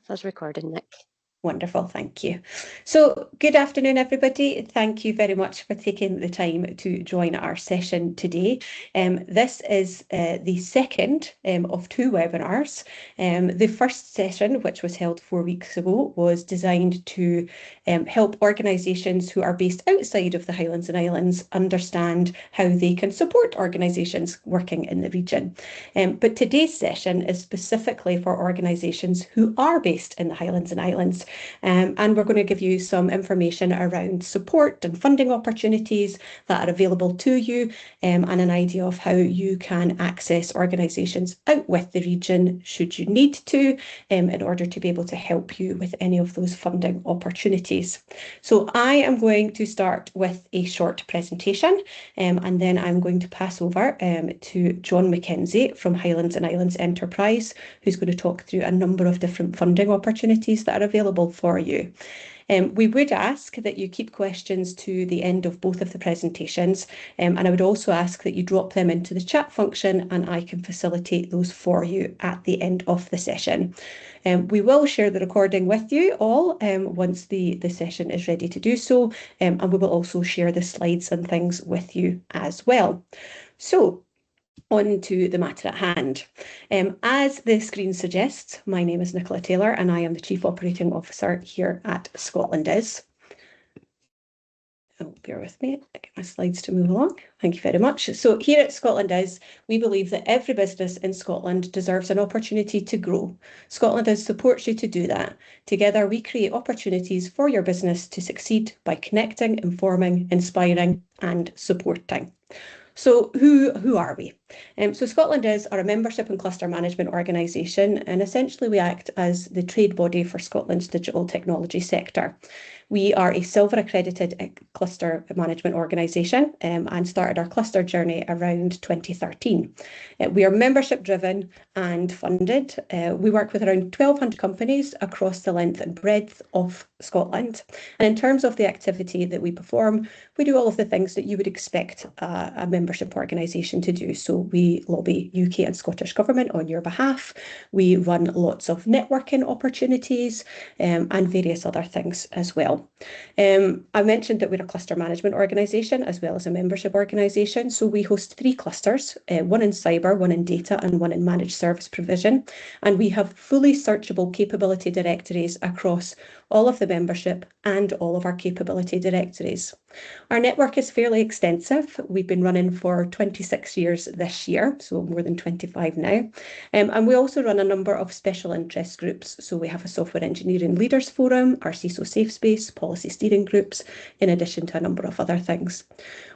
That's recording, Nick. Wonderful, thank you. So good afternoon, everybody. Thank you very much for taking the time to join our session today. This is the second of two webinars. The first session, which was held 4 weeks ago, was designed to help organisations who are based outside of the Highlands and Islands understand how they can support organisations working in the region. But today's session is specifically for organisations who are based in the Highlands and Islands. And we're going to give you some information around support and funding opportunities that are available to you, and an idea of how you can access organisations out with the region should you need to, in order to be able to help you with any of those funding opportunities. So I am going to start with a short presentation, and then I'm going to pass over to John McKenzie from Highlands and Islands Enterprise, who's going to talk through a number of different funding opportunities that are available for you. We would ask that you keep questions to the end of both of the presentations, and I would also ask that you drop them into the chat function and I can facilitate those for you at the end of the session. We will share the recording with you all once the session is ready to do so, and we will also share the slides and things with you as well. So, on to the matter at hand. As the screen suggests, my name is Nicola Taylor and I am the Chief Operating Officer here at ScotlandIS. Oh, bear with me, I get my slides to move along. Thank you very much. So here at ScotlandIS, we believe that every business in Scotland deserves an opportunity to grow. ScotlandIS supports you to do that. Together, we create opportunities for your business to succeed by connecting, informing, inspiring and supporting. So who are we? So ScotlandIS are a membership and cluster management organisation, and essentially we act as the trade body for Scotland's digital technology sector. We are a silver accredited cluster management organisation and started our cluster journey around 2013. We are membership driven and funded. We work with around 1,200 companies across the length and breadth of Scotland. And in terms of the activity that we perform, we do all of the things that you would expect a membership organisation to do. So we lobby UK and Scottish Government on your behalf. We run lots of networking opportunities and various other things as well. I mentioned that we're a cluster management organisation as well as a membership organisation. So we host 3 clusters, one in cyber, one in data and one in managed service provision. And we have fully searchable capability directories across all of the membership and all of our capability directories. Our network is fairly extensive. We've been running for 26 years this year, so more than 25 now. And we also run a number of special interest groups. So we have a software engineering leaders forum, our CISO safe space, policy steering groups, in addition to a number of other things.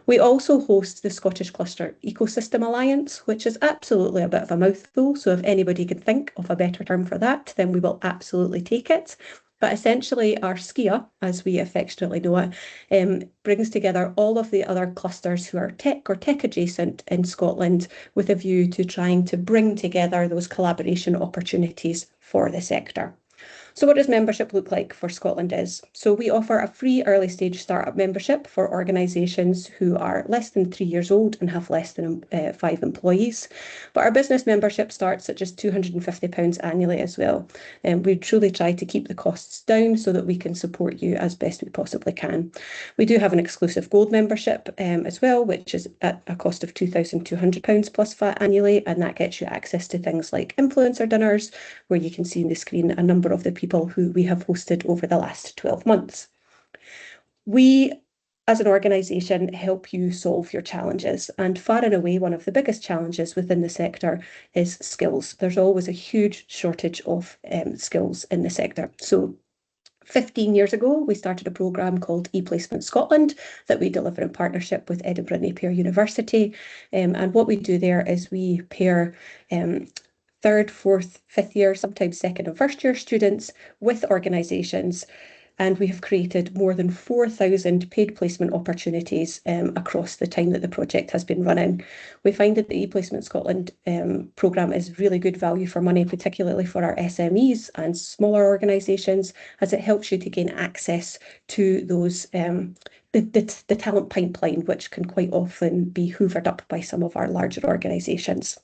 We also host the Scottish Cluster Ecosystem Alliance, which is absolutely a bit of a mouthful. So if anybody can think of a better term for that, then we will absolutely take it. But essentially our SCIA, as we affectionately know it, brings together all of the other clusters who are tech or tech adjacent in Scotland with a view to trying to bring together those collaboration opportunities for the sector. So what does membership look like for ScotlandIS? So we offer a free early stage startup membership for organisations who are less than 3 years old and have less than 5 employees. But our business membership starts at just £250 annually as well. And we truly try to keep the costs down so that we can support you as best we possibly can. We do have an exclusive gold membership as well, which is at a cost of £2,200 plus VAT annually, and that gets you access to things like influencer dinners, where you can see on the screen a number of the people who we have hosted over the last 12 months. We, as an organisation, help you solve your challenges, and far and away one of the biggest challenges within the sector is skills. There's always a huge shortage of skills in the sector. So 15 years ago, we started a programme called ePlacement Scotland that we deliver in partnership with Edinburgh Napier University. And what we do there is we pair 3rd, 4th, 5th year, sometimes 2nd and 1st year students with organisations, and we have created more than 4,000 paid placement opportunities across the time that the project has been running. We find that the ePlacement Scotland programme is really good value for money, particularly for our SMEs and smaller organisations, as it helps you to gain access to those the talent pipeline, which can quite often be hoovered up by some of our larger organisations.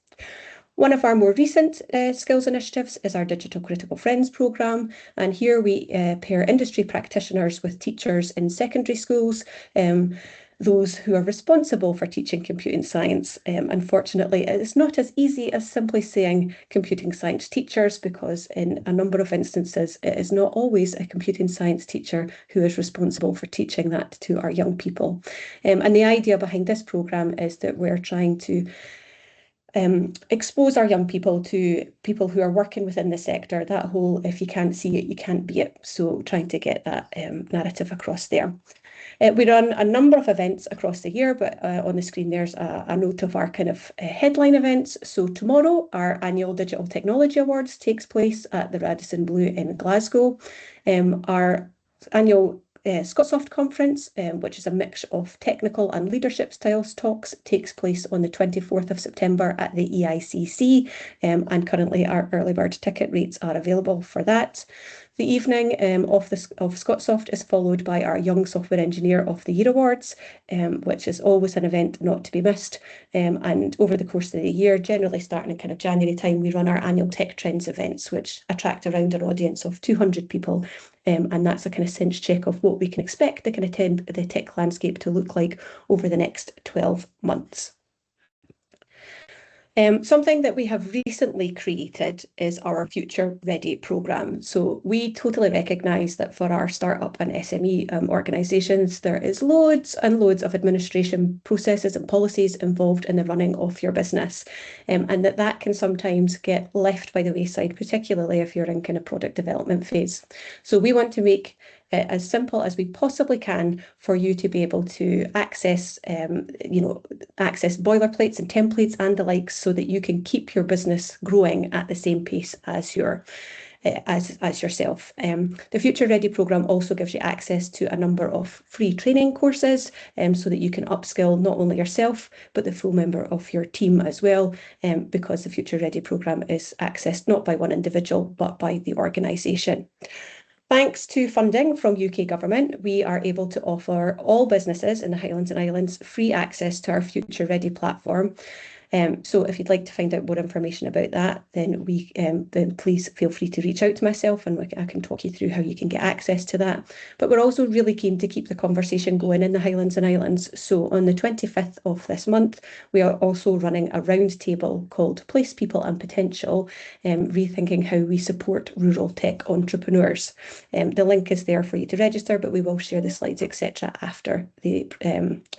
One of our more recent skills initiatives is our Digital Critical Friends programme, and here we pair industry practitioners with teachers in secondary schools, those who are responsible for teaching computing science. Unfortunately, it's not as easy as simply saying computing science teachers, because in a number of instances, it is not always a computing science teacher who is responsible for teaching that to our young people. And the idea behind this programme is that we're trying to expose our young people to people who are working within the sector. That whole, if you can't see it, you can't be it. So trying to get that narrative across there. We run a number of events across the year, but on the screen there's a note of our kind of headline events. So tomorrow, our annual Digital Technology Awards takes place at the Radisson Blu in Glasgow. Our annual Scotsoft conference, which is a mix of technical and leadership styles talks, takes place on the 24th of September at the EICC, and currently our early bird ticket rates are available for that. The evening of Scotsoft is followed by our Young Software Engineer of the Year Awards, which is always an event not to be missed. And over the course of the year, generally starting in kind of January time, we run our annual Tech Trends events, which attract around an audience of 200 people. And that's a kind of sense check of what we can expect the kind of the tech landscape to look like over the next 12 months. Something that we have recently created is our Future Ready programme. So we totally recognise that for our startup and SME organisations, there is loads and loads of administration processes and policies involved in the running of your business, and that can sometimes get left by the wayside, particularly if you're in kind of product development phase. So we want to make it as simple as we possibly can for you to be able to access, access boilerplates and templates and the likes, so that you can keep your business growing at the same pace as as yourself. The Future Ready programme also gives you access to a number of free training courses, so that you can upskill not only yourself but the full member of your team as well, because the Future Ready programme is accessed not by one individual but by the organisation. Thanks to funding from UK government, we are able to offer all businesses in the Highlands and Islands free access to our Future Ready platform. So if you'd like to find out more information about that, then please feel free to reach out to myself, and I can talk you through how you can get access to that. But we're also really keen to keep the conversation going in the Highlands and Islands. So on the 25th of this month, we are also running a roundtable called Place, People and Potential, rethinking how we support rural tech entrepreneurs. The link is there for you to register, but we will share the slides, etc. after the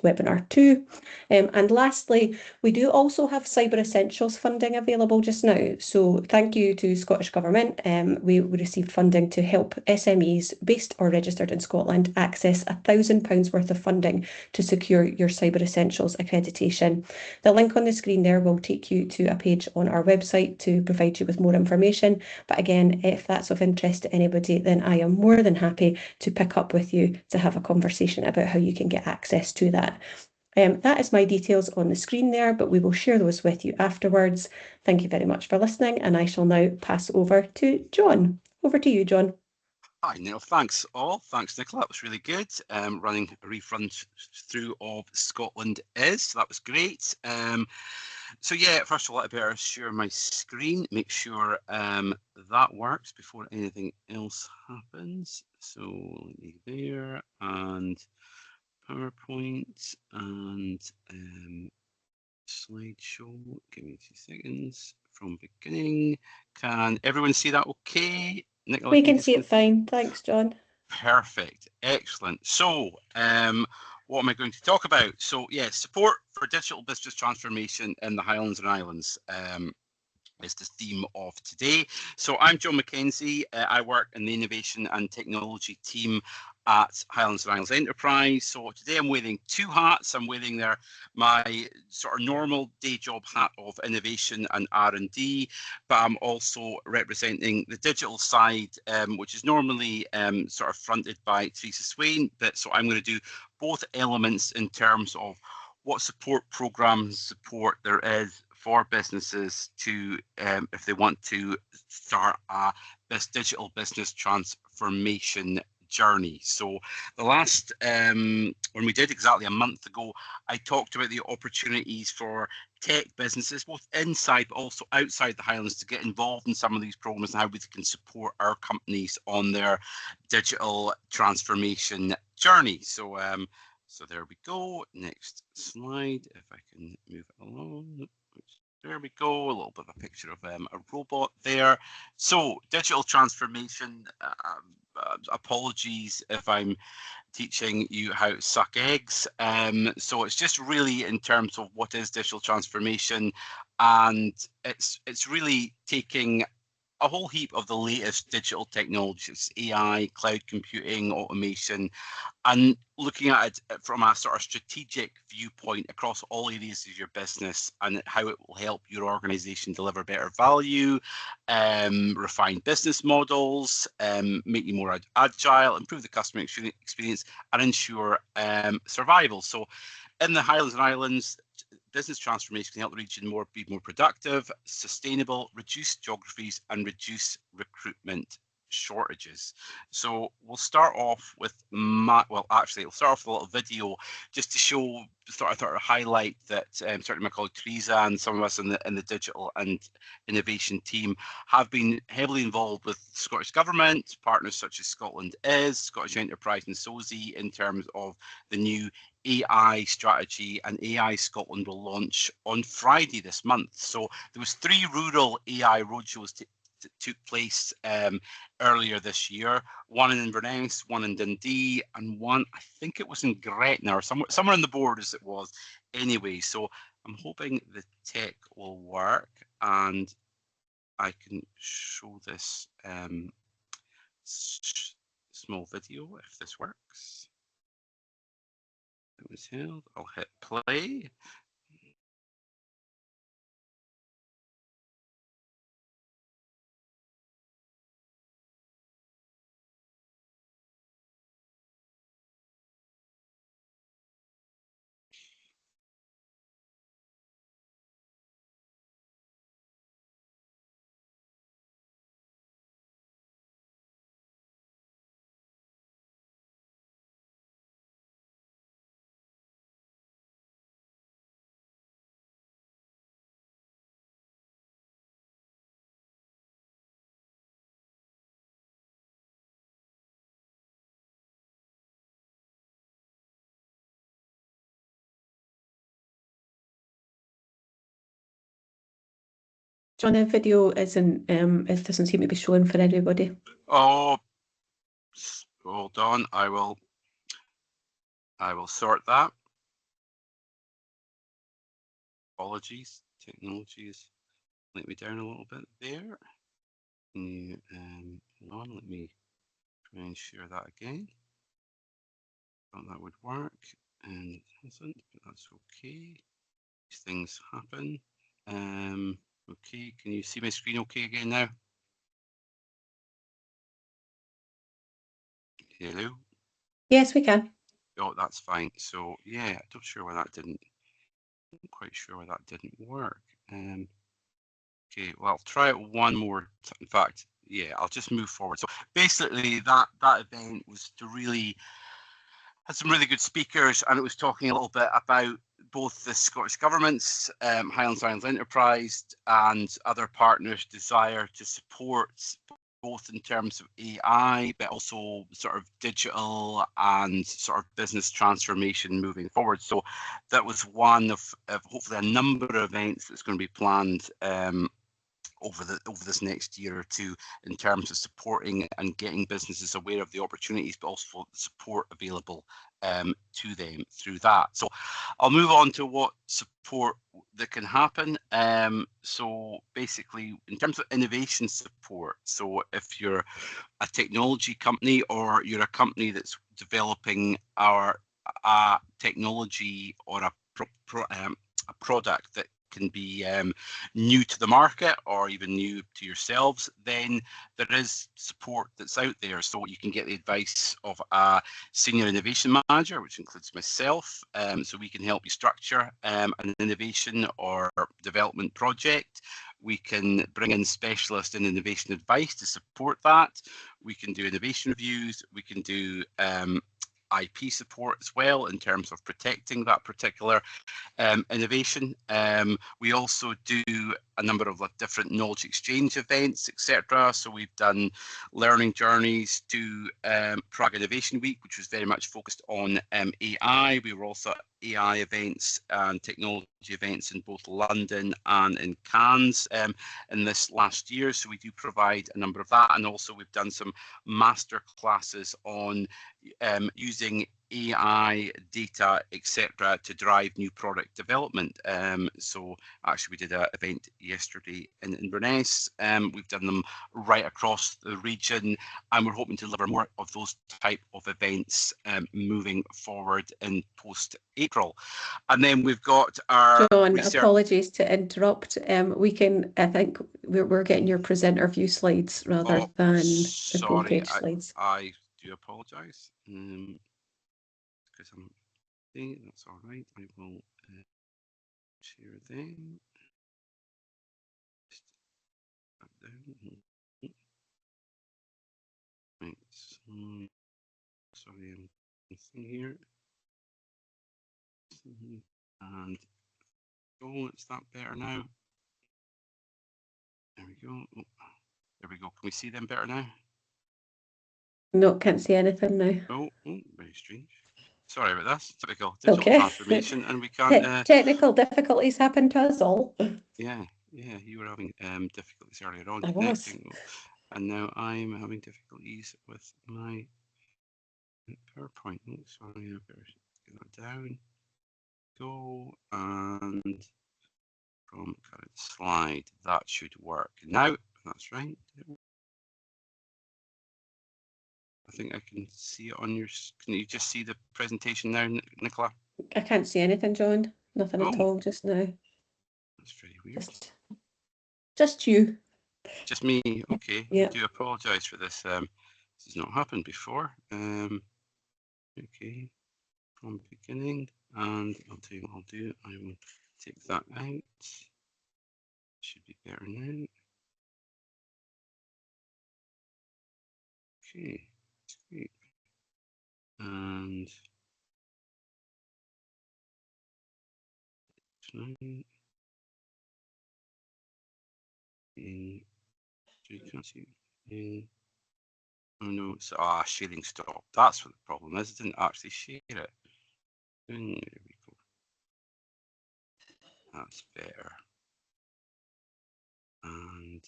webinar too. And lastly, we do also have Cyber Essentials funding available just now. So thank you to Scottish Government. We received funding to help SMEs based or registered in Scotland access £1,000 worth of funding to secure your Cyber Essentials accreditation. The link on the screen there will take you to a page on our website to provide you with more information. But again, if that's of interest to anybody, then I am more than happy to pick up with you to have a conversation about how you can get access to that. That is my details on the screen there, but we will share those with you afterwards. Thank you very much for listening, and I shall now pass over to John. Over to you, John. Hi, Neil. Thanks all. Thanks, Nicola. That was really good. Running a run through of ScotlandIS. So that was great. So yeah, first of all, I better share my screen, make sure that works before anything else happens. So there, and PowerPoint and slideshow. Give me 2 seconds from beginning. Can everyone see that okay? Nicola, we can see it fine. Thanks, John. Perfect. Excellent. So what am I going to talk about? So yeah, support for digital business transformation in the Highlands and Islands is the theme of today. So I'm John Mackenzie. I work in the innovation and technology team at Highlands and Islands Enterprise. So today I'm wearing 2 hats. I'm wearing my sort of normal day job hat of innovation and R&D, but I'm also representing the digital side, which is normally sort of fronted by Teresa Swain. But so I'm going to do both elements in terms of what support support there is for businesses to, if they want to start a digital business transformation journey. So the last, when we did exactly a month ago, I talked about the opportunities for tech businesses, both inside but also outside the Highlands, to get involved in some of these programs and how we can support our companies on their digital transformation journey. So, so there we go. Next slide, if I can move it along. There we go, a little bit of a picture of a robot there. So digital transformation, apologies if I'm teaching you how to suck eggs. So it's just really in terms of what is digital transformation, and it's really taking a whole heap of the latest digital technologies, AI, cloud computing, automation, and looking at it from a sort of strategic viewpoint across all areas of your business and how it will help your organization deliver better value, refine business models, make you more agile, improve the customer experience, and ensure survival. So in the Highlands and Islands, business transformation can help the region be more productive, sustainable, reduce geographies, and reduce recruitment shortages. So we'll start off with we'll start off with a little video just to show, sort of highlight that certainly my colleague Teresa and some of us in the digital and innovation team have been heavily involved with the Scottish Government, partners such as ScotlandIS, Scottish Enterprise and SOSI in terms of the new AI strategy, and AI Scotland will launch on Friday this month. So there was 3 rural AI roadshows that took place earlier this year, one in Inverness, one in Dundee, and one, I think it was in Gretna or somewhere on the borders it was anyway. So I'm hoping the tech will work and I can show this small video if this works. It was held. I'll hit play. John, the video isn't, it doesn't seem to be showing for everybody. Oh, hold on. I will sort that. Apologies, technologies let me down a little bit there. Hold on, let me try and share that again. Thought that would work, and it hasn't, but that's okay. These things happen. Okay, can you see my screen okay again now? Hello? Yes, we can. Oh, that's fine. So yeah, I'm not quite sure why that didn't work. Okay, well, I'll try it one more. In fact, yeah, I'll just move forward. So basically, that event was to really had some really good speakers, and it was talking a little bit about both the Scottish Government's Highlands and Islands Enterprise and other partners' desire to support both in terms of AI, but also sort of digital and sort of business transformation moving forward. So that was one of hopefully a number of events that's going to be planned over this next year or two in terms of supporting and getting businesses aware of the opportunities, but also the support available to them through that. So I'll move on to what support that can happen. So basically, in terms of innovation support, so if you're a technology company or you're a company that's developing a technology or a product that can be new to the market or even new to yourselves, then there is support that's out there. So you can get the advice of a senior innovation manager, which includes myself. So we can help you structure an innovation or development project. We can bring in specialists in innovation advice to support that. We can do innovation reviews. We can do IP support as well in terms of protecting that particular innovation. We also do a number of different knowledge exchange events, etc. So we've done learning journeys to Prague Innovation Week, which was very much focused on AI. We were also at AI events and technology events in both London and in Cannes in this last year. So we do provide a number of that. And also we've done some master classes on using AI, data, etc., to drive new product development. So actually, we did an event yesterday in Inverness. We've done them right across the region, and we're hoping to deliver more of those type of events moving forward in post-April. And then we've got our John, research. apologies to interrupt. We can, I think we're getting your presenter view slides rather than the full page slides. I do apologise. Because I'm saying that's all right. I will share them. Just back down. Right, so, sorry, I'm missing here. And oh, it's that better now. There we go. Oh, there we go. Can we see them better now? No, can't see anything now. Oh, very strange. Sorry about that. Typical digital transformation, and we can't. Technical difficulties happen to us all. Yeah, you were having difficulties earlier on connecting, and now I'm having difficulties with my PowerPoint. Oh, sorry, I better get that down. Go and from current slide. That should work now. That's right. I think I can see it on your. Can you just see the presentation now, Nicola? I can't see anything, John. Nothing at all just now. That's very weird. Just you. Just me. Okay. Yeah. I do apologise for this. This has not happened before. Okay. From beginning, and I'll tell you what I'll do. I will take that out. Should be better now. Okay. Great. And tonight in you can't see oh no, it's sharing stop. That's what the problem is. I didn't actually share it. There we go. That's better. And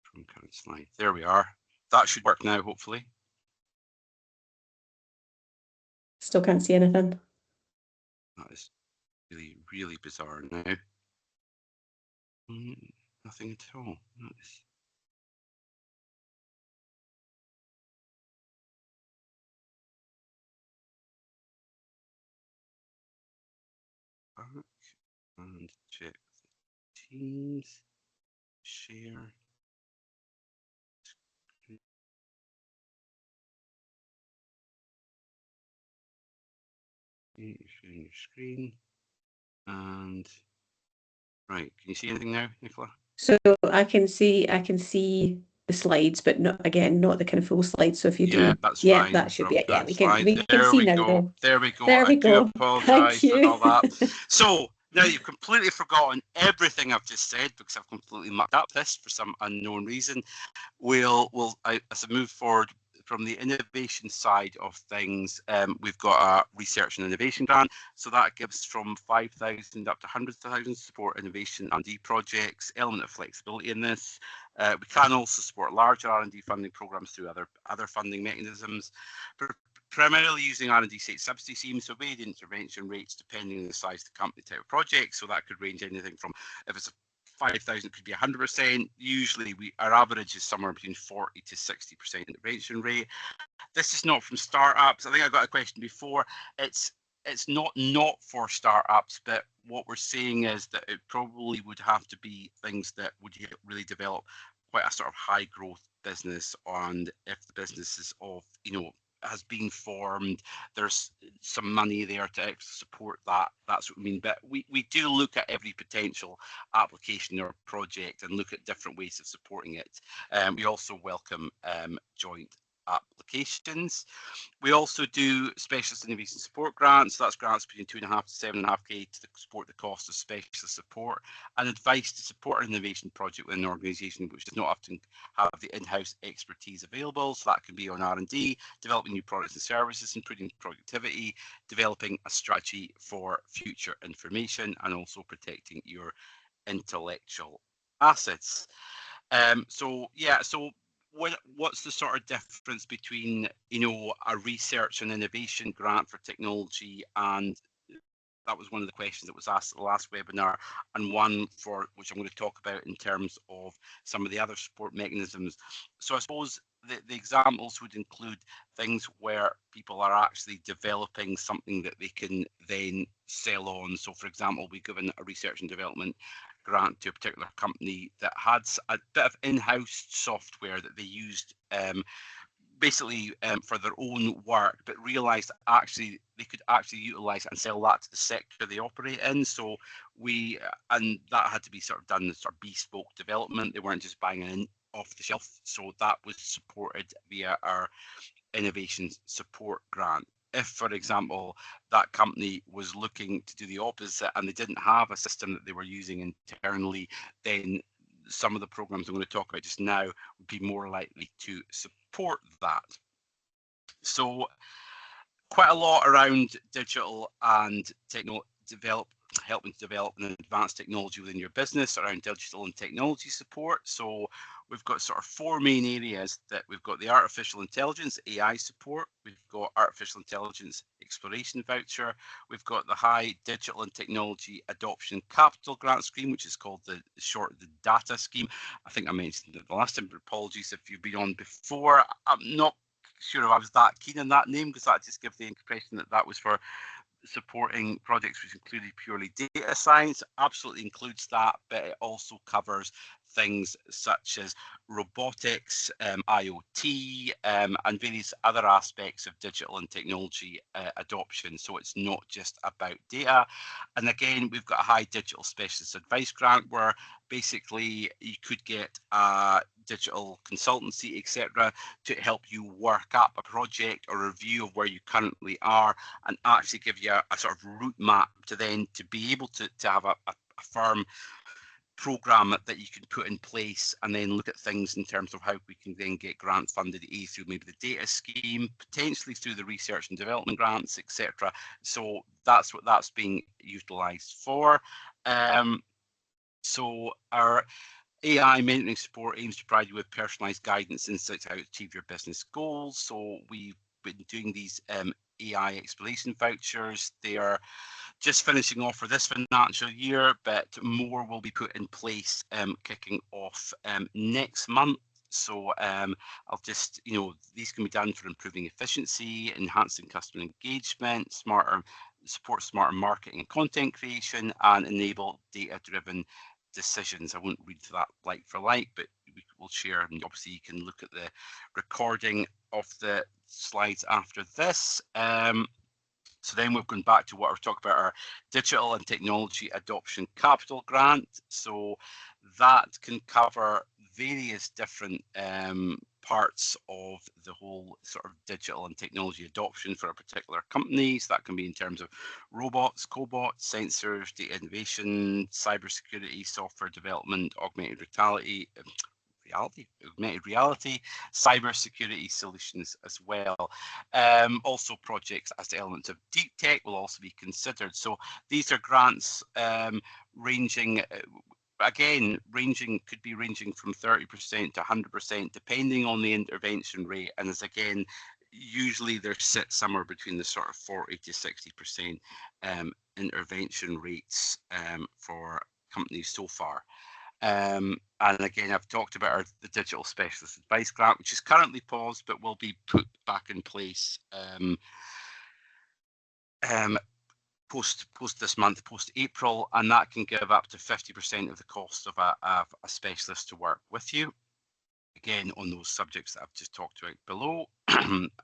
from current slide. There we are. That should work now, hopefully. Still can't see anything. That is really, really bizarre now. Nothing at all. That is... Back and check the Teams. Share. You're sharing your screen. And right, can you see anything now, Nicola? So I can see the slides, but not the kind of full slides. So if you do, that's fine. that should be it. Yeah, we can there see we now. Go. There we go. There we go. Do apologise for all that. So now you've completely completely forgotten everything I've just said because I've completely mucked up this for some unknown reason. As I move forward from the innovation side of things, we've got a research and innovation grant. So that gives from 5,000 up to 100,000 to support innovation and R&D projects, element of flexibility in this. We can also support larger R&D funding programs through other funding mechanisms, primarily using R&D state subsidy schemes, so varied intervention rates depending on the size of the company type of project. So that could range anything from, if it's a 5,000, it could be 100%. Usually our average is somewhere between 40 to 60% intervention rate. This is not from startups. I think I got a question before. It's not for startups, but what we're seeing is that it probably would have to be things that would really develop quite a sort of high growth business, and if the business is of has been formed. There's some money there to support that. That's what I mean. But we do look at every potential application or project and look at different ways of supporting it. We also welcome joint applications. We also do specialist innovation support grants. So that's grants between 2.5 to 7.5K to support the cost of specialist support, and advice to support an innovation project within an organisation which does not often have the in-house expertise available. So that can be on R&D, developing new products and services, improving productivity, developing a strategy for future information, and also protecting your intellectual assets. So what's the sort of difference between, you know, a research and innovation grant for technology, and that was one of the questions that was asked at the last webinar, and one for which I'm going to talk about in terms of some of the other support mechanisms. So I suppose the examples would include things where people are actually developing something that they can then sell on. So for example, we've given a research and development grant to a particular company that had a bit of in-house software that they used basically for their own work, but realised that actually they could actually utilise and sell that to the sector they operate in. So and that had to be sort of done as sort of bespoke development. They weren't just buying it off the shelf. So that was supported via our innovation support grant. If, for example, that company was looking to do the opposite and they didn't have a system that they were using internally, then some of the programs I'm going to talk about just now would be more likely to support that. So quite a lot around digital and helping to develop an advanced technology within your business, around digital and technology support. So we've got sort of four main areas. That we've got the artificial intelligence, AI support, we've got artificial intelligence exploration voucher, we've got the high digital and technology adoption capital grant scheme, which is called the data scheme. I think I mentioned it the last time, but apologies if you've been on before. I'm not sure if I was that keen on that name, because that just gives the impression that that was for supporting projects which included purely data science. Absolutely includes that, but it also covers things such as robotics, IoT, and various other aspects of digital and technology adoption. So it's not just about data. And again, we've got a high digital specialist advice grant where basically you could get a digital consultancy, etc., to help you work up a project or a review of where you currently are, and actually give you a sort of route map to then to be able to have a firm program that you can put in place, and then look at things in terms of how we can then get grant funded, through maybe the data scheme, potentially through the research and development grants, etc. So that's what that's being utilised for. So our AI mentoring support aims to provide you with personalised guidance, insights how to achieve your business goals. So we've been doing these AI exploration vouchers. They are just finishing off for this financial year, but more will be put in place kicking off next month. So I'll just, these can be done for improving efficiency, enhancing customer engagement, smarter marketing and content creation, and enable data-driven decisions. I won't read that like for like, but we will share, and obviously you can look at the recording of the slides after this. So then we've gone back to what we're talking about, our digital and technology adoption capital grant. So that can cover various different parts of the whole sort of digital and technology adoption for a particular company. So that can be in terms of robots, cobots, sensors, data innovation, cybersecurity, software development, augmented reality, cybersecurity solutions as well. Also projects as elements of deep tech will also be considered. So these are grants ranging, could be ranging from 30% to 100%, depending on the intervention rate. And as again, usually they're set somewhere between the sort of 40 to 60% intervention rates for companies so far. And again, I've talked about the digital specialist advice grant, which is currently paused, but will be put back in place post this month, post April, and that can give up to 50% of the cost of a specialist to work with you. again on those subjects that I've just talked about below.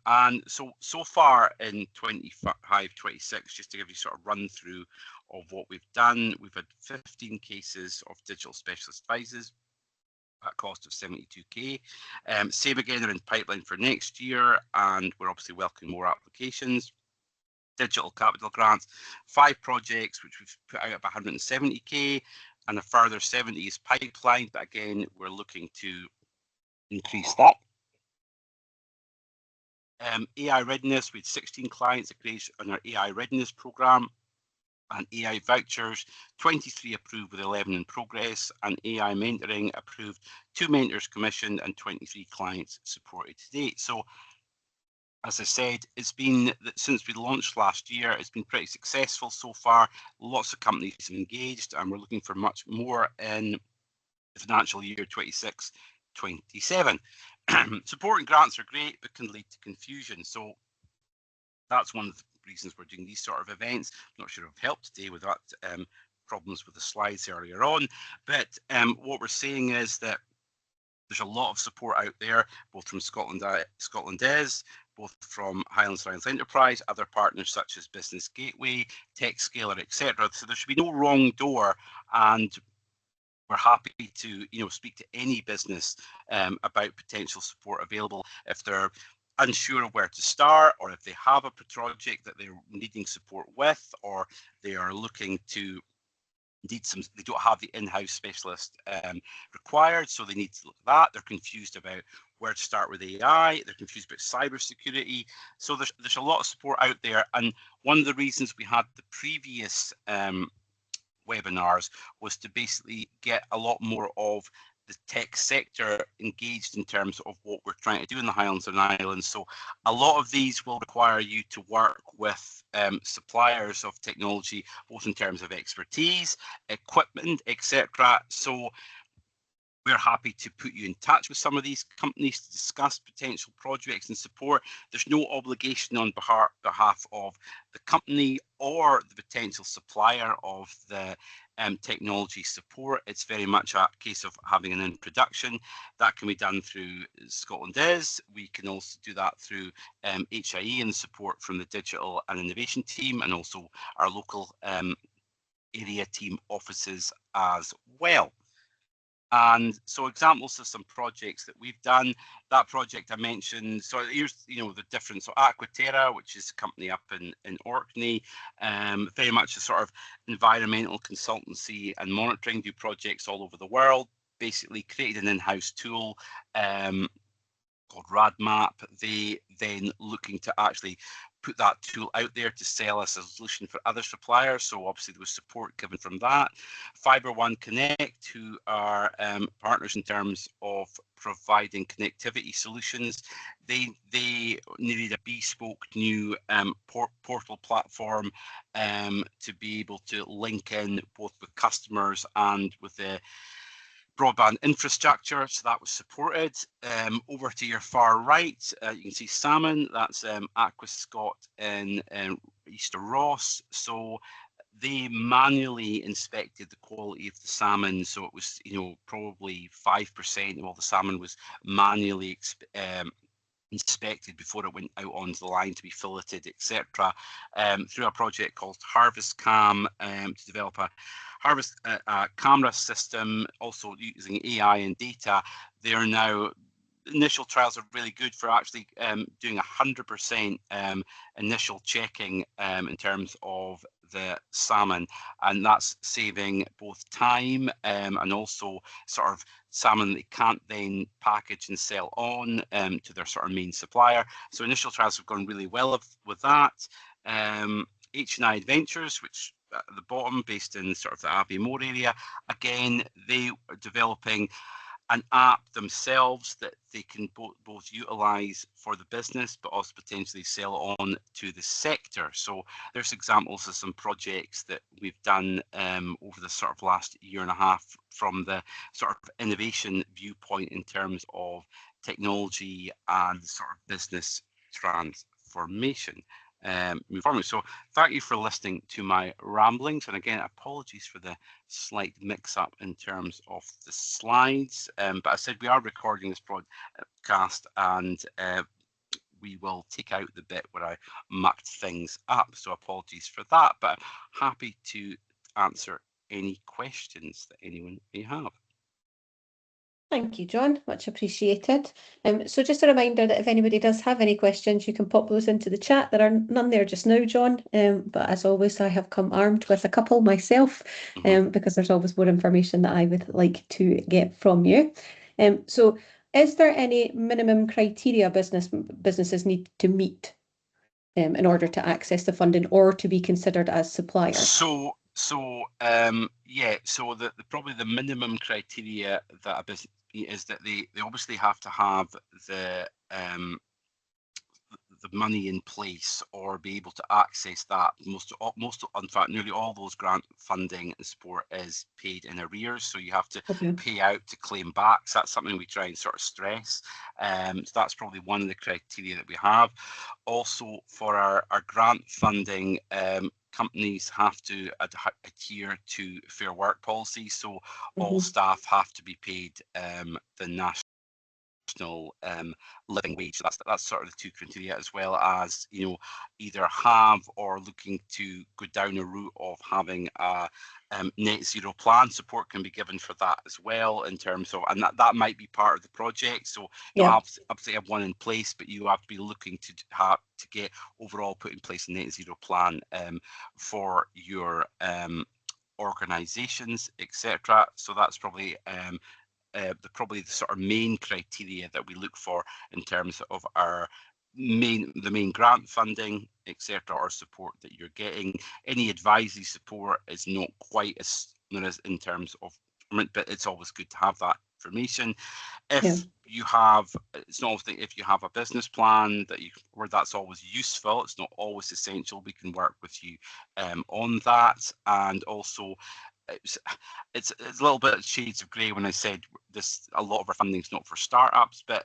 And so far in 25-26, just to give you sort of run through of what we've done, we've had 15 cases of digital specialist advisors at a cost of 72k. Same again are in pipeline for next year, and we're obviously welcoming more applications. Digital capital grants, 5 projects which we've put out at 170k, and a further 70 is pipeline, but again we're looking to increase that. AI readiness, we had 16 clients engaged on our AI readiness program, and AI vouchers, 23 approved with 11 in progress, and AI mentoring approved, 2 mentors commissioned, and 23 clients supported to date. So as I said, it's been, since we launched last year, it's been pretty successful so far. Lots of companies have engaged, and we're looking for much more in the financial year 26-27. Support and grants are great, but can lead to confusion. So that's one of the reasons we're doing these sort of events. I'm not sure I've helped today with that problems with the slides earlier on, but what we're saying is that there's a lot of support out there, both from ScotlandIS, both from Highlands and Islands Enterprise, other partners such as Business Gateway, TechScaler, etc. So there should be no wrong door, and we're happy to speak to any business about potential support available if they're unsure of where to start, or if they have a project that they're needing support with, or they are looking to they don't have the in-house specialist required, so they need to look at that. They're confused about where to start with AI. They're confused about cybersecurity. So there's a lot of support out there, and one of the reasons we had the previous webinars was to basically get a lot more of the tech sector engaged in terms of what we're trying to do in the Highlands and Islands. So a lot of these will require you to work with suppliers of technology, both in terms of expertise, equipment, etc. So we're happy to put you in touch with some of these companies to discuss potential projects and support. There's no obligation on behalf of the company or the potential supplier of the technology support. It's very much a case of having an introduction. That can be done through ScotlandIS. We can also do that through HIE and support from the digital and innovation team, and also our local area team offices as well. And so examples of some projects that we've done. That project I mentioned, so here's the difference. So Aquaterra, which is a company up in Orkney, very much a sort of environmental consultancy and monitoring, do projects all over the world. Basically created an in-house tool called RadMap. They then looking to actually put that tool out there to sell as a solution for other suppliers. So obviously there was support given from that. Fibre One Connect, who are partners in terms of providing connectivity solutions. They needed a bespoke new portal platform to be able to link in both with customers and with the broadband infrastructure, so that was supported. Over to your far right, you can see salmon. That's Aquascot in Easter Ross. So they manually inspected the quality of the salmon. So it was, probably 5% of all the salmon was manually inspected before it went out onto the line to be filleted, etc. Through a project called Harvest Cam to develop a harvest camera system, also using AI and data. They are now, initial trials are really good for actually doing 100% initial checking in terms of the salmon, and that's saving both time and also sort of salmon they can't then package and sell on to their sort of main supplier. So initial trials have gone really well with that. H&I Adventures, which at the bottom, based in sort of the Abbey Moor area, again, they are developing an app themselves that they can both utilize for the business, but also potentially sell on to the sector. So there's examples of some projects that we've done over the sort of last year and a half from the sort of innovation viewpoint in terms of technology and sort of business transformation. move forward. So thank you for listening to my ramblings, and again, apologies for the slight mix-up in terms of the slides. But I said we are recording this broadcast, and we will take out the bit where I mucked things up. So apologies for that, but happy to answer any questions that anyone may have. Thank you, John. Much appreciated. So just a reminder that if anybody does have any questions, you can pop those into the chat. There are none there just now, John. But as always, I have come armed with a couple myself, because there's always more information that I would like to get from you. So is there any minimum criteria businesses need to meet in order to access the funding or to be considered as suppliers? So probably the minimum criteria that a business is that they obviously have to have the money in place or be able to access that. In fact, nearly all those grant funding and support is paid in arrears, so you have to pay out to claim back. So that's something we try and sort of stress. So that's probably one of the criteria that we have. Also, for our grant funding, companies have to adhere to fair work policy, so all staff have to be paid the national living wage. So that's sort of the two criteria, as well as either have or looking to go down a route of having a net zero plan. Support can be given for that as well, in terms of, and that might be part of the project. So you obviously have one in place, but you have to be looking to get overall put in place a net zero plan for your organisations, etc. So that's probably the sort of main criteria that we look for in terms of our the main grant funding, etc., or support that you're getting. Any advisory support is not quite as in terms of, but it's always good to have that information. If you have, it's not always if you have a business plan where that's always useful. It's not always essential. We can work with you on that, and also. It's a little bit of shades of grey when I said this. A lot of our funding is not for startups, but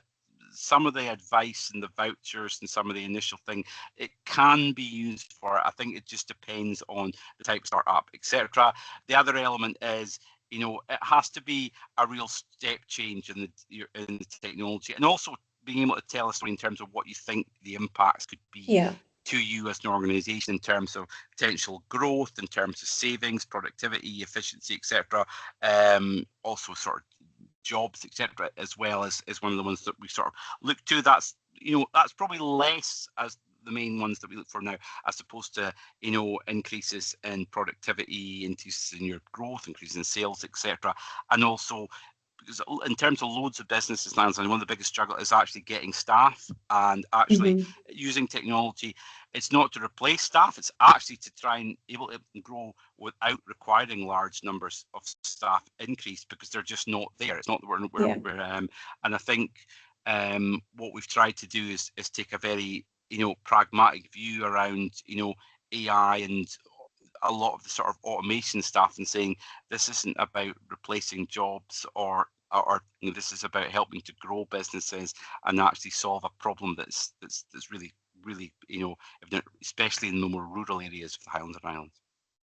some of the advice and the vouchers and some of the initial thing, it can be used for. I think it just depends on the type of startup, etc. The other element is, it has to be a real step change in the technology, and also being able to tell a story in terms of what you think the impacts could be to you as an organization, in terms of potential growth, in terms of savings, productivity, efficiency, etc. Also sort of jobs, etc., as well as one of the ones that we sort of look to. That's probably less as the main ones that we look for now, as opposed to increases in productivity, increases in your growth, increases in sales, etc. And also, because in terms of loads of businesses, and one of the biggest struggles is actually getting staff, and actually using technology. It's not to replace staff, it's actually to try and able to grow without requiring large numbers of staff increase, because they're just not there. It's not that we're and I think what we've tried to do is take a very pragmatic view around AI and a lot of the sort of automation stuff, and saying this isn't about replacing jobs or this is about helping to grow businesses and actually solve a problem that's really especially in the more rural areas of the Highlands and Islands.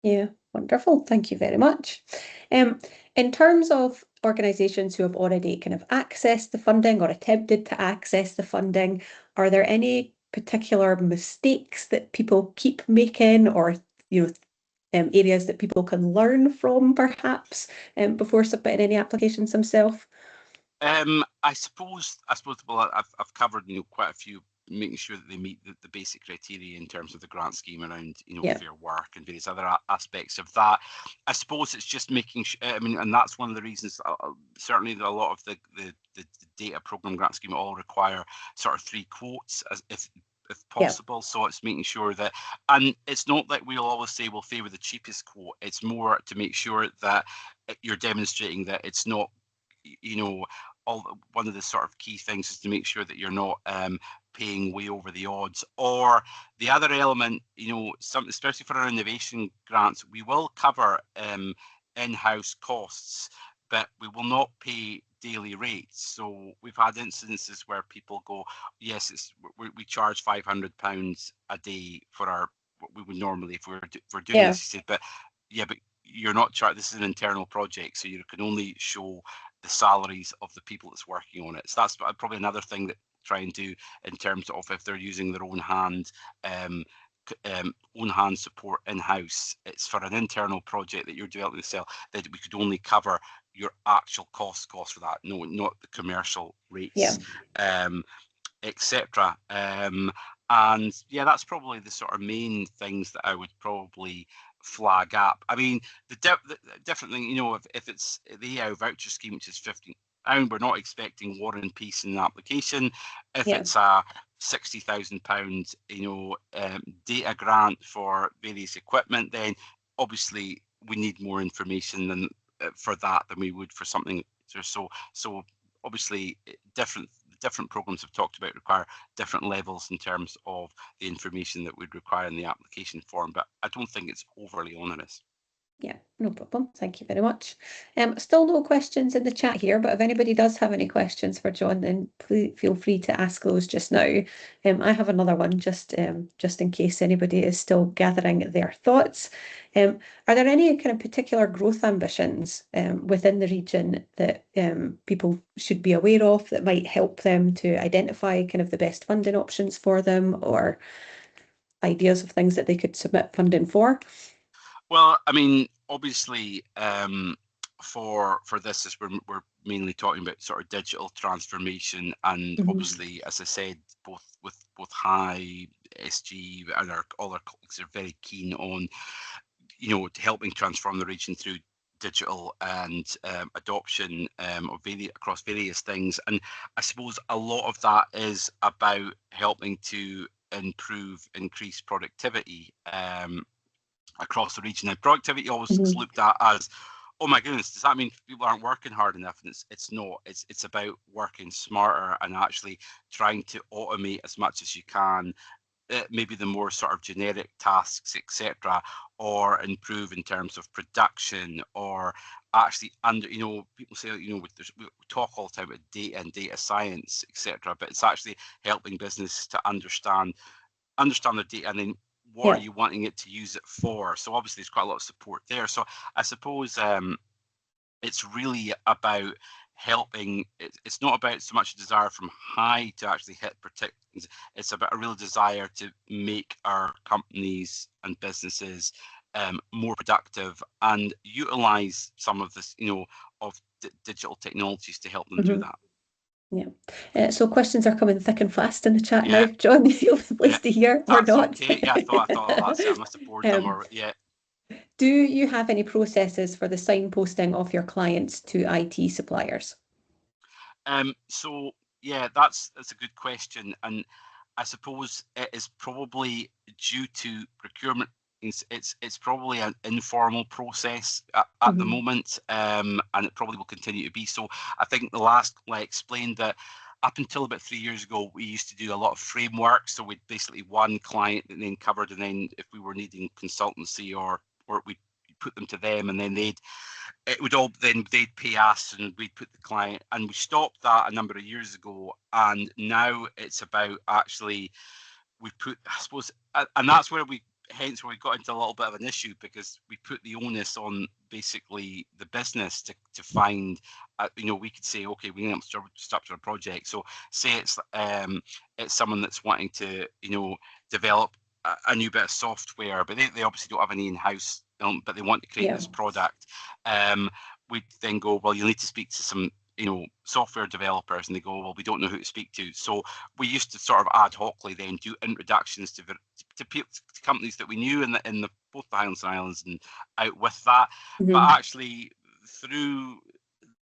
Yeah, wonderful. Thank you very much. In terms of organisations who have already kind of accessed the funding or attempted to access the funding, are there any particular mistakes that people keep making, or areas that people can learn from, perhaps, before submitting any applications themselves? I suppose. Well, I've covered quite a few, making sure that they meet the basic criteria in terms of the grant scheme around fair work and various other aspects of that. I suppose it's just making sure. And that's one of the reasons. Certainly, a lot of the data program grant scheme all require sort of 3 quotes, as if possible. So it's making sure that, and it's not that we'll always say we'll favour the cheapest quote. It's more to make sure that you're demonstrating that it's not, one of the sort of key things is to make sure that you're not paying way over the odds. Or the other element, especially for our innovation grants, we will cover in-house costs, but we will not pay daily rates. So we've had instances where people go, yes, we charge £500 a day for what we would normally if we're doing Yeah. this. But yeah, but you're not charged. This is an internal project, so you can only show the salaries of the people that's working on it. So that's probably another thing that try and do in terms of if they're using their own hand support in-house. It's for an internal project that you're developing to sell, that we could only cover your actual cost for that, no, not the commercial rates, etc. And yeah, that's probably the sort of main things that I would probably flag up. I mean, the different thing, if it's the EIO voucher scheme, which is £15, we're not expecting War and Peace in the application. If it's a £60,000, data grant for various equipment, then obviously we need more information than for that than we would for something. So obviously different programs I've talked about require different levels in terms of the information that we'd require in the application form, but I don't think it's overly onerous. Yeah, no problem. Thank you very much. Still no questions in the chat here, but if anybody does have any questions for John, then please feel free to ask those just now. I have another one just in case anybody is still gathering their thoughts. Are there any kind of particular growth ambitions within the region that people should be aware of that might help them to identify kind of the best funding options for them, or ideas of things that they could submit funding for? Well, I mean, obviously, for this, is we're mainly talking about sort of digital transformation, and obviously, as I said, both High, SG, and all our colleagues are very keen on, helping transform the region through digital and adoption across various things. And I suppose a lot of that is about helping to increase productivity across the region. Now, productivity always is looked at as, oh my goodness, does that mean people aren't working hard enough? And it's not. It's about working smarter and actually trying to automate as much as you can, maybe the more sort of generic tasks, etc., or improve in terms of production, or actually people say, we talk all the time about data and data science, etc., but it's actually helping business to understand the data, and then what are you wanting it to use it for? So obviously there's quite a lot of support there. So I suppose it's really about helping. It's not about so much a desire from High to actually hit particular. It's about a real desire to make our companies and businesses more productive and utilize some of this, of digital technologies to help them do that. Yeah. So questions are coming thick and fast in the chat now. John, you'll be pleased to hear or not. Okay. Yeah, I thought that's it. I must have bored them. Do you have any processes for the signposting of your clients to IT suppliers? So yeah, that's a good question, and I suppose it is probably due to procurement. It's probably an informal process at the moment, and it probably will continue to be so. I think I explained that up until about 3 years ago, we used to do a lot of framework. So we'd basically one client that then covered, and then if we were needing consultancy or we'd put them to them, and then they'd pay us and we'd put the client, and we stopped that a number of years ago. And now it's about actually, I suppose, and that's where we got into a little bit of an issue, because we put the onus on basically the business to find, we could say, okay, we need to structure a project. So say it's someone that's wanting to, develop a new bit of software, but they obviously don't have any in-house, but they want to create this product. We then go, well, you need to speak to some software developers, and they go, well, we don't know who to speak to. So we used to sort of ad hocly then do introductions to companies that we knew in both the Highlands and Islands, and out with that. But actually, through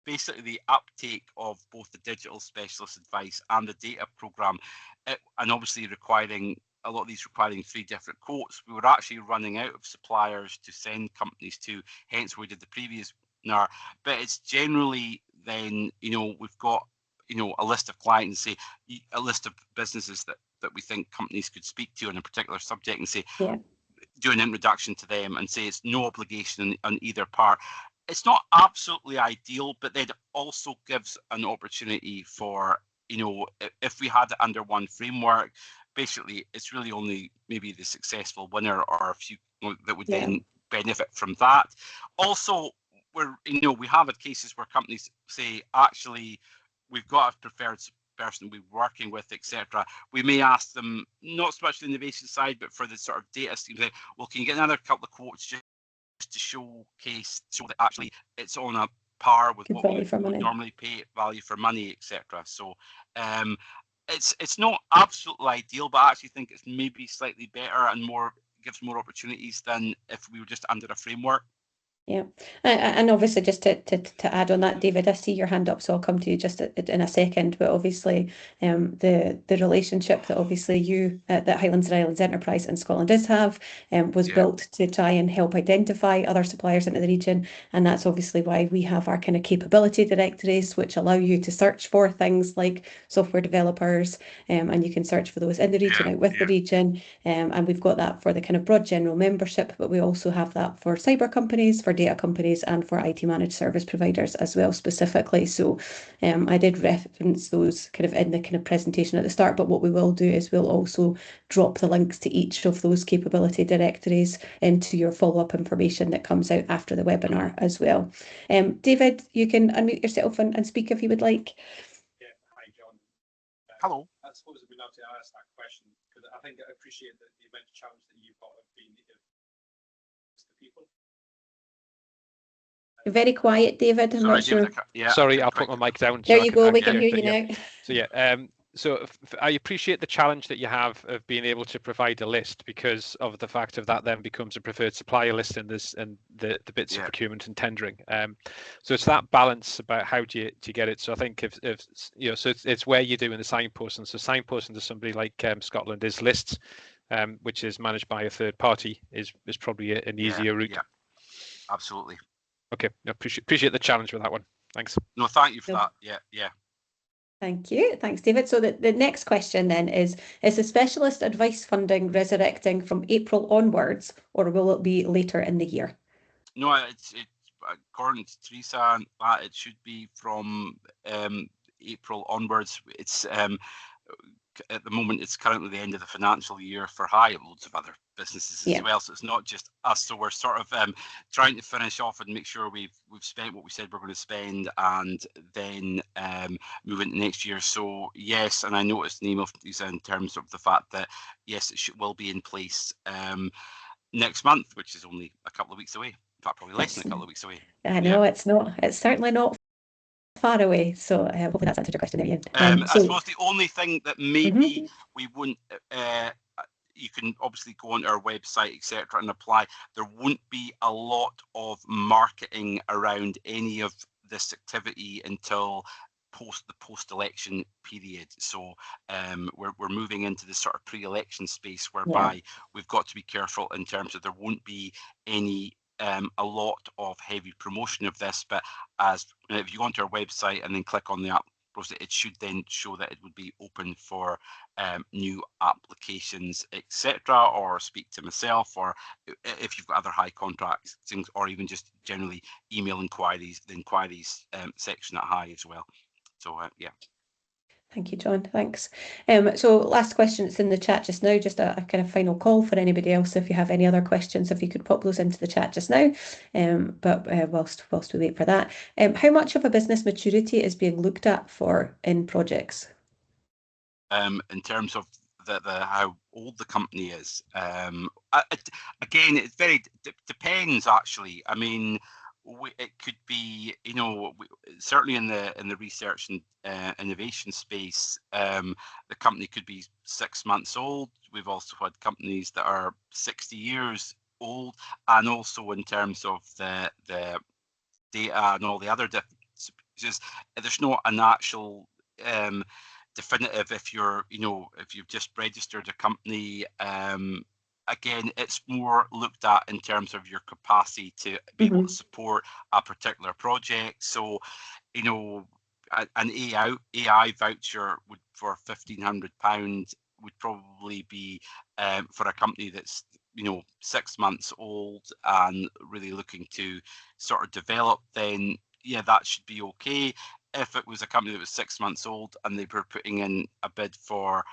basically the uptake of both the digital specialist advice and the data program, and obviously requiring 3 different quotes, we were actually running out of suppliers to send companies to, hence we did the previous webinar. But it's generally then, we've got, a list of clients, say a list of businesses that we think companies could speak to on a particular subject, and say, do an introduction to them, and say it's no obligation on either part. it's not absolutely ideal, but then it also gives an opportunity for, if we had it under one framework, basically it's really only maybe the successful winner or a few that would then benefit from that. Also, we have had cases where companies say, actually, we've got a preferred person we're working with, etc. We may ask them, not so much the innovation side, but for the sort of data scheme, well, can you get another couple of quotes just to show that actually it's on a par with what we would normally pay, value for money, etc. So it's not absolutely ideal, but I actually think it's maybe slightly better and gives more opportunities than if we were just under a framework. Yeah, and obviously just to add on that, David, I see your hand up, so I'll come to you just in a second. But obviously, the relationship that obviously you that Highlands and Islands Enterprise and ScotlandIS have was built to try and help identify other suppliers into the region, and that's obviously why we have our kind of capability directories, which allow you to search for things like software developers, and you can search for those in the region, out with the region, and we've got that for the kind of broad general membership, but we also have that for cyber companies, for data companies, and for IT managed service providers as well specifically. So I did reference those kind of in the kind of presentation at the start, but what we will do is we'll also drop the links to each of those capability directories into your follow-up information that comes out after the webinar as well. David, you can unmute yourself and speak if you would like. Yeah, hi John. Hello. I suppose we'd love to ask that question, because I think I appreciate the immense challenge that you've got of being the people. Very quiet, David. I'm not sure. Sorry, I'll put my mic down. There you go. We can hear you now. So so I appreciate the challenge that you have of being able to provide a list, because of the fact of that then becomes a preferred supplier list in this and the bits of procurement and tendering. So it's that balance about how do you get it. So I think if so it's where you're doing the signposting. So signposting to somebody like ScotlandIS lists, which is managed by a third party, is probably an easier route. Yeah, absolutely. Okay, I appreciate the challenge with that one. Thanks. No, thank you for that. Yeah. Thank you. Thanks, David. So the next question then is the specialist advice funding resurrecting from April onwards, or will it be later in the year? No, it's according to Teresa, it should be from April onwards. It's at the moment, it's currently the end of the financial year for loads of other businesses as well. So it's not just us. So we're sort of trying to finish off and make sure we've spent what we said we're going to spend, and then move into next year. So yes, and I noticed an email from Lisa in terms of the fact that yes, it will be in place next month, which is only a couple of weeks away. In fact, probably less than a couple of weeks away. I know it's not. It's certainly not far away, so hopefully that's answered your question there, Ian. I suppose the only thing that maybe we wouldn't, you can obviously go onto our website, etc., and apply. There won't be a lot of marketing around any of this activity until the post-election period. So we're moving into this sort of pre-election space whereby we've got to be careful in terms of there won't be any a lot of heavy promotion of this, but if you go onto our website and then click on the app, it should then show that it would be open for new applications, etc., or speak to myself, or if you've got other high contracts things, or even just generally email inquiries, the inquiries section at High as well. So yeah. Thank you, John. Thanks. So last question that's in the chat just now, just a kind of final call for anybody else. If you have any other questions, if you could pop those into the chat just now. But whilst we wait for that, how much of a business maturity is being looked at for in projects? In terms of how old the company is, again, it very depends actually. I mean, it could be, certainly in the research and innovation space, the company could be 6 months old. We've also had companies that are 60 years old, and also in terms of the data and all the other differences, there's not an actual definitive if you've just registered a company. Again, it's more looked at in terms of your capacity to be able to support a particular project. So, an AI voucher for £1,500 would probably be for a company that's 6 months old and really looking to sort of develop, then yeah, that should be okay. If it was a company that was 6 months old and they were putting in a bid for,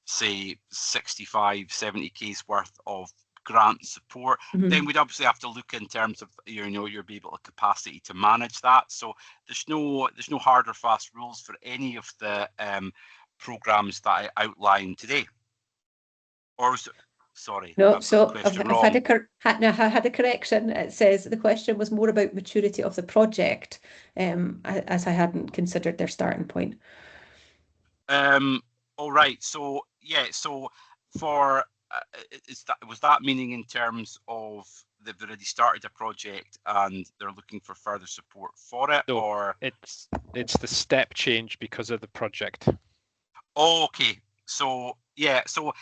say, 65, 70K's worth of grant support, then we'd obviously have to look in terms of your be able to capacity to manage that. So there's no hard or fast rules for any of the programs that I outlined today. Or sorry, no, so I've had a correction. It says the question was more about maturity of the project, as I hadn't considered their starting point. All right. So yeah. So for was that meaning in terms of they've already started a project and they're looking for further support for it, no, or it's the step change because of the project? Okay. So yeah. So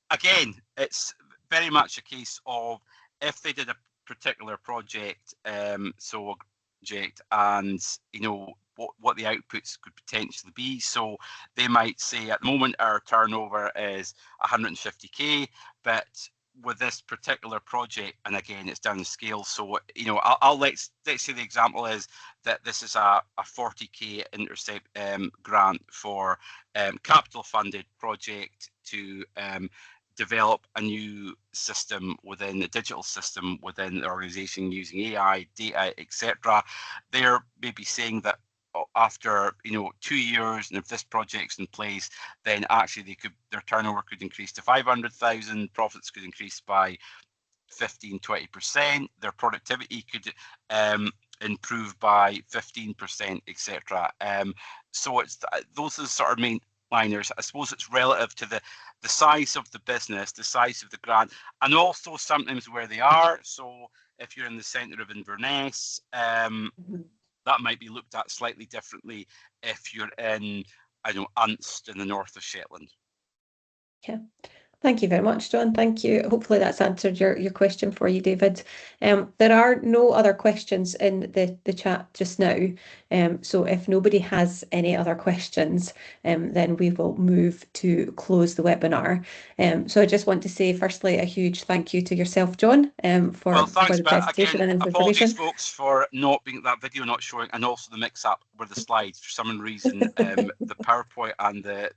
again, it's very much a case of if they did a particular project, and what the outputs could potentially be. So they might say at the moment our turnover is 150K, but with this particular project, and again it's down the scale. So let's say the example is that this is a 40K intercept grant for capital funded project to develop a new system within the digital system within the organization using AI, data, etc. They're maybe saying that after 2 years, and if this project's in place, then actually their turnover could increase to 500,000, profits could increase by 15-20%, their productivity could improve by 15%, etc. So it's those are the sort of main liners. I suppose it's relative to the size of the business, the size of the grant, and also sometimes where they are. So if you're in the centre of Inverness, that might be looked at slightly differently if you're in, Unst in the north of Shetland. Yeah. Thank you very much, John. Thank you. Hopefully that's answered your question for you, David. There are no other questions in the chat just now. So if nobody has any other questions, then we will move to close the webinar. So I just want to say, firstly, a huge thank you to yourself, John, for the presentation and information. Apologies, folks, for not being that video not showing, and also the mix-up with the slides. For some reason, the PowerPoint and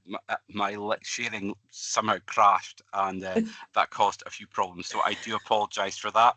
my sharing somehow crashed, and that caused a few problems. So I do apologise for that.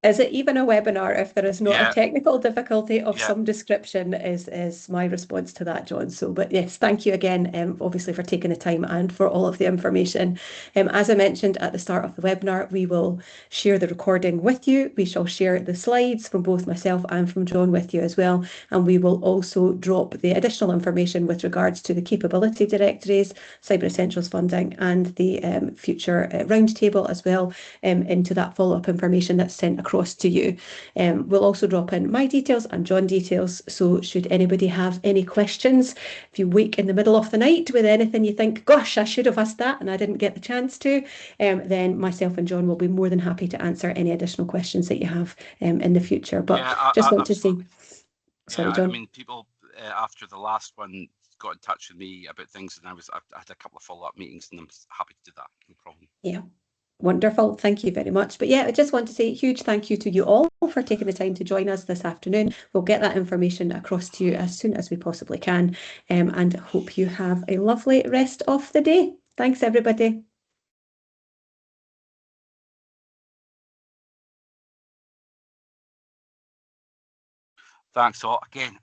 Is it even a webinar if there is not a technical difficulty of some description is my response to that, John. So, but yes, thank you again, obviously, for taking the time and for all of the information. As I mentioned at the start of the webinar, we will share the recording with you. We shall share the slides from both myself and from John with you as well. And we will also drop the additional information with regards to the capability directories, Cyber Essentials funding, and the future roundtable as well into that follow-up information that's sent across to you. We'll also drop in my details and John details, so should anybody have any questions, if you wake in the middle of the night with anything you think, gosh, I should have asked that and I didn't get the chance to, then myself and John will be more than happy to answer any additional questions that you have in the future. But just want to say, sorry, John. I mean, people after the last one got in touch with me about things, and I had a couple of follow-up meetings, and I'm happy to do that. No problem. Yeah. Wonderful. Thank you very much. But yeah, I just want to say a huge thank you to you all for taking the time to join us this afternoon. We'll get that information across to you as soon as we possibly can, and hope you have a lovely rest of the day. Thanks, everybody. Thanks all again.